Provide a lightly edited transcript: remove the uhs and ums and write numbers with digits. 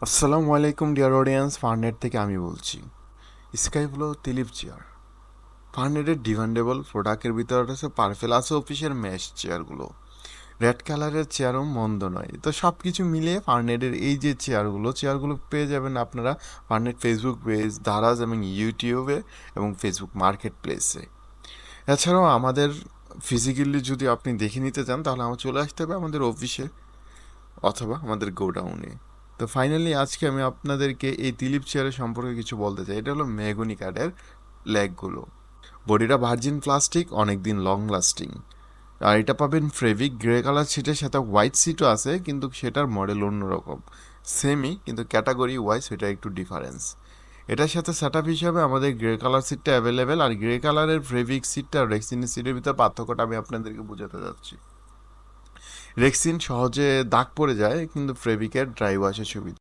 আসসালামু আলাইকুম dear audience, ফার্নেট থেকে আমি বলছি। স্কাই হলো তিলিপ চেয়ার। ফার্নেটের ডিমান্ডেবল প্রোডাক্টের ভিতরে রয়েছে পারফেল আছে অফিসের মেশ চেয়ারগুলো। রেড কালারের চেয়ারও মন্দ নয়। তো সব কিছু মিলিয়ে ফার্নেটের এই যে চেয়ারগুলো পেয়ে যাবেন আপনারা ফার্নেট ফেসবুক পেজ, দারাজ এবং ইউটিউবে এবং ফেসবুক মার্কেট প্লেসে। এছাড়াও আমাদের ফিজিক্যালি যদি আপনি দেখে নিতে চান তাহলে আমার চলে আসতে হবে আমাদের অফিসে অথবা আমাদের গোডাউনে। তো ফাইনালি আজকে আমি আপনাদেরকে এই তিলিপ চেয়ারের সম্পর্কে কিছু বলতে চাই। এটা হলো মেহগনি কাঠের লেগগুলো। বডিটা ভার্জিন প্লাস্টিক, অনেক দিন লং লাস্টিং। আর এটা পাবেন ফেব্রিক গ্রে কালার সিটের সাথে হোয়াইট সিটও আছে, কিন্তু সেটার মডেল অন্যরকম। সেমই, কিন্তু ক্যাটাগরি ওয়াইজ সেটা একটু ডিফারেন্স। এটার সাথে সেট আপ হিসাবে আমাদের গ্রে কালার সিটটা অ্যাভেলেবেল, আর গ্রে কালারের ফেব্রিক সিটটা আর রেক্সিনের সিটের ভিতরে পার্থক্যটা আমি আপনাদেরকে বোঝাতে যাচ্ছি। রেক্সিন সহজে দাগ পড়ে যায়, কিন্তু ফেব্রিকের ড্রাই ওয়াশের সুবিধা।